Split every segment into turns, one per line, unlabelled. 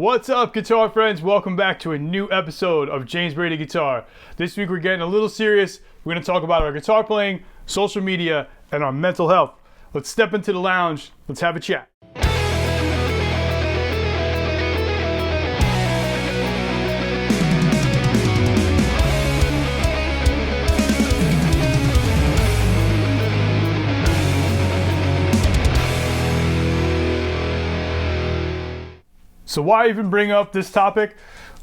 What's up, guitar friends? Welcome back to a new episode of James Brady Guitar. This week we're getting a little serious. We're going to talk about our guitar playing, social media, and our mental health. Let's step into the lounge. Let's have a chat. So why even bring up this topic?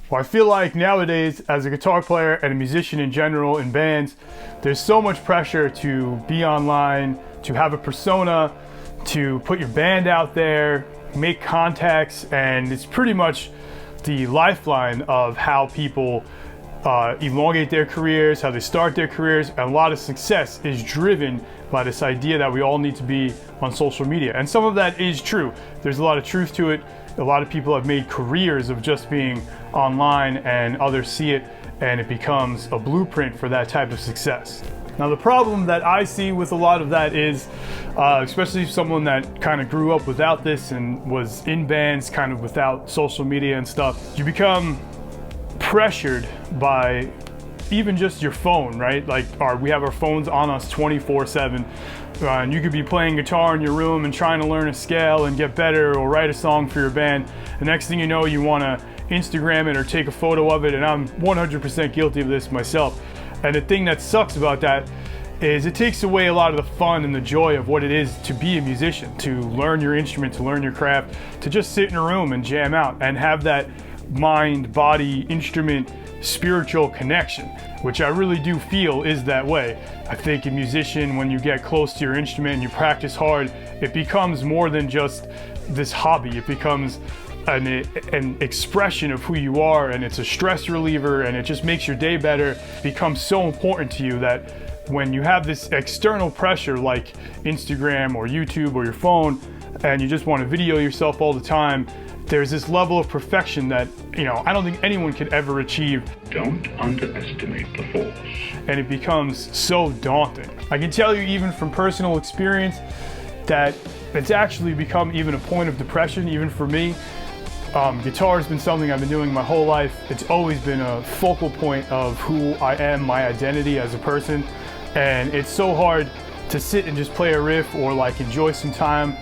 Well, I feel like nowadays, as a guitar player and a musician in general in bands, there's so much pressure to be online, to have a persona, to put your band out there, make contacts, and it's pretty much the lifeline of how people elongate their careers, how they start their careers, and a lot of success is driven by this idea that we all need to be on social media. And some of that is true. There's a lot of truth to it. A lot of people have made careers of just being online, and others see it and it becomes a blueprint for that type of success. Now, the problem that I see with a lot of that is, especially someone that kind of grew up without this and was in bands kind of without social media and stuff, you become pressured by even just your phone, right? Like we have our phones on us 24/7. And you could be playing guitar in your room and trying to learn a scale and get better or write a song for your band. The next thing you know, you want to Instagram it or take a photo of it, and I'm 100% guilty of this myself. And the thing that sucks about that is it takes away a lot of the fun and the joy of what it is to be a musician, to learn your instrument, to learn your craft, to just sit in a room and jam out and have that mind, body, instrument, spiritual connection, which I really do feel is that way. I think a musician, when you get close to your instrument and you practice hard, it becomes more than just this hobby. It becomes an expression of who you are, and it's a stress reliever, and it just makes your day better. It becomes so important to you that when you have this external pressure like Instagram or YouTube or your phone, and you just want to video yourself all the time, there's this level of perfection that, I don't think anyone could ever achieve.
Don't underestimate the force.
And it becomes so daunting. I can tell you, even from personal experience, that it's actually become even a point of depression, even for me. Guitar has been something I've been doing my whole life. It's always been a focal point of who I am, my identity as a person. And it's so hard to sit and just play a riff or like enjoy some time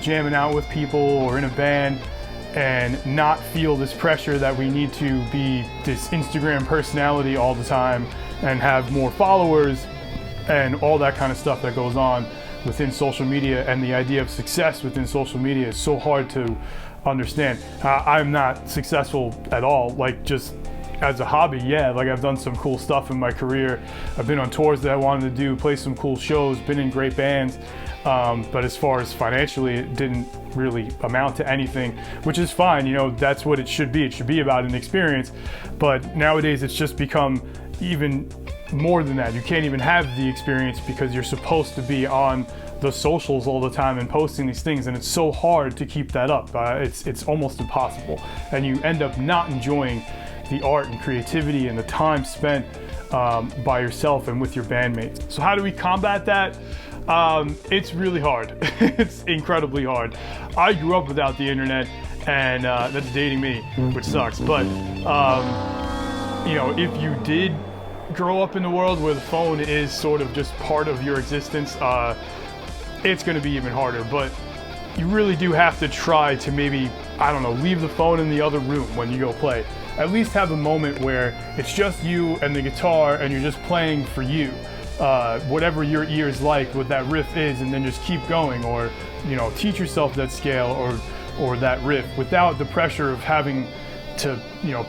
jamming out with people or in a band, and not feel this pressure that we need to be this Instagram personality all the time and have more followers and all that kind of stuff that goes on within social media. And the idea of success within social media is so hard to understand. I'm not successful at all, like just as a hobby. Yeah, like I've done some cool stuff in my career. I've been on tours that I wanted to do, play some cool shows, been in great bands. But as far as financially, it didn't really amount to anything, which is fine. That's what it should be. It should be about an experience. But nowadays it's just become even more than that. You can't even have the experience because you're supposed to be on the socials all the time and posting these things, and it's so hard to keep that up. It's almost impossible, and you end up not enjoying the art and creativity and the time spent by yourself and with your bandmates. So how do we combat that? It's really hard. It's incredibly hard. I grew up without the internet, and that's dating me, which sucks. But if you did grow up in a world where the phone is sort of just part of your existence, it's going to be even harder. But you really do have to try to maybe, leave the phone in the other room when you go play. At least have a moment where it's just you and the guitar, and you're just playing for you. Whatever your ears like, what that riff is, and then just keep going, or teach yourself that scale or that riff without the pressure of having to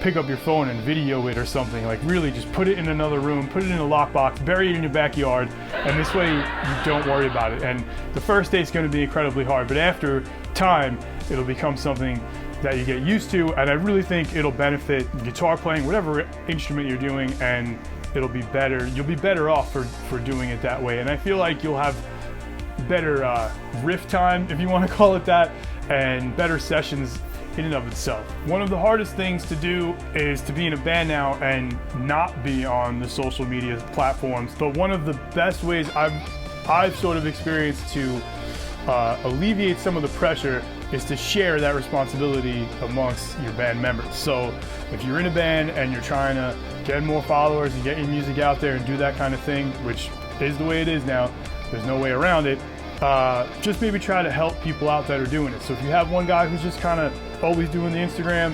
pick up your phone and video it or something. Like, really just put it in another room, put it in a lockbox, bury it in your backyard, and this way you don't worry about it. And the first date's going to be incredibly hard, but after time it'll become something that you get used to, and I really think it'll benefit guitar playing, whatever instrument you're doing, and it'll be better. You'll be better off for doing it that way. And I feel like you'll have better riff time, if you want to call it that, and better sessions in and of itself. One of the hardest things to do is to be in a band now and not be on the social media platforms. But one of the best ways I've sort of experienced to alleviate some of the pressure is to share that responsibility amongst your band members. So if you're in a band and you're trying to get more followers and get your music out there and do that kind of thing, which is the way it is now, there's no way around it, just maybe try to help people out that are doing it. So if you have one guy who's just kind of always doing the Instagram,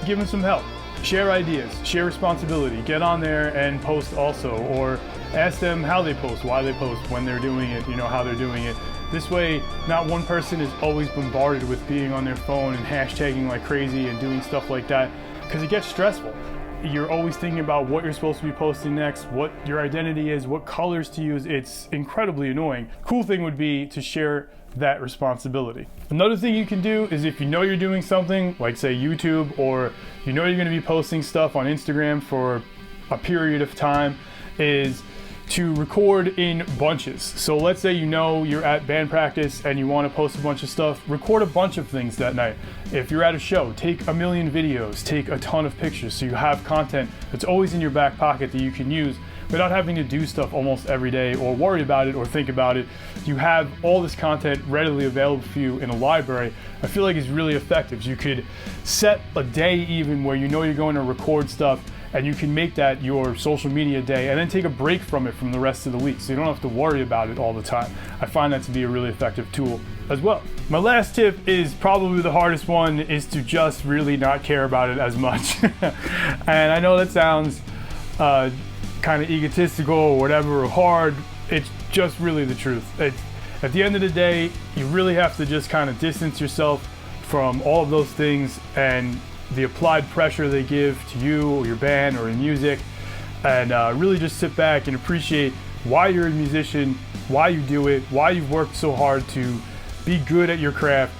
give him some help. Share ideas, share responsibility, get on there and post also, or ask them how they post, why they post, when they're doing it, how they're doing it. This way, not one person is always bombarded with being on their phone and hashtagging like crazy and doing stuff like that, because it gets stressful. You're always thinking about what you're supposed to be posting next, what your identity is, what colors to use. It's incredibly annoying. Cool thing would be to share that responsibility. Another thing you can do is if you know you're doing something like say YouTube, or you're going to be posting stuff on Instagram for a period of time, is to record in bunches. So let's say you're at band practice and you want to post a bunch of stuff, record a bunch of things that night. If you're at a show, take a million videos, take a ton of pictures, so you have content that's always in your back pocket that you can use without having to do stuff almost every day or worry about it or think about it. You have all this content readily available for you in a library. I feel like it's really effective. You could set a day even where you're going to record stuff, and you can make that your social media day and then take a break from it from the rest of the week, so you don't have to worry about it all the time. I find that to be a really effective tool as well. My last tip is probably the hardest one, is to just really not care about it as much. And I know that sounds kind of egotistical or whatever, or hard. It's just really the truth. At the end of the day, you really have to just kind of distance yourself from all of those things and the applied pressure they give to you or your band or in music, and really just sit back and appreciate why you're a musician, why you do it, why you've worked so hard to be good at your craft.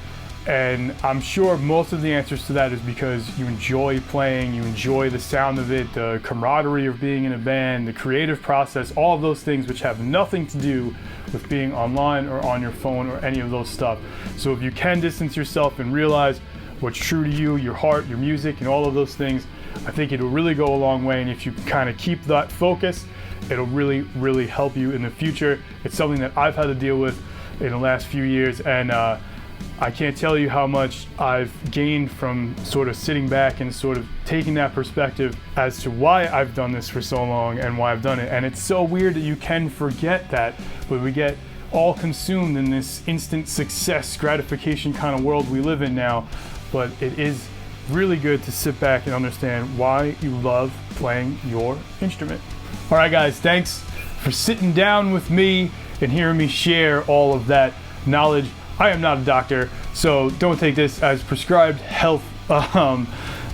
And I'm sure most of the answers to that is because you enjoy playing, you enjoy the sound of it, the camaraderie of being in a band, the creative process, all of those things which have nothing to do with being online or on your phone or any of those stuff. So if you can distance yourself and realize what's true to you, your heart, your music, and all of those things, I think it'll really go a long way. And if you kind of keep that focus, it'll really, really help you in the future. It's something that I've had to deal with in the last few years, and I can't tell you how much I've gained from sort of sitting back and sort of taking that perspective as to why I've done this for so long and why I've done it. And it's so weird that you can forget that, but we get all consumed in this instant success gratification kind of world we live in now. But it is really good to sit back and understand why you love playing your instrument. All right, guys, thanks for sitting down with me and hearing me share all of that knowledge. I am not a doctor, so don't take this as prescribed health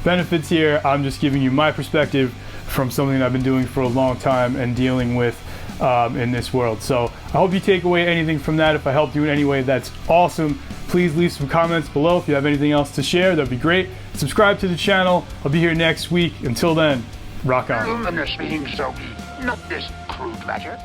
benefits here. I'm just giving you my perspective from something I've been doing for a long time and dealing with in this world. So I hope you take away anything from that. If I helped you in any way, that's awesome. Please leave some comments below if you have anything else to share. That'd be great. Subscribe to the channel. I'll be here next week. Until then, rock on.
Luminous being so, not this crude matter.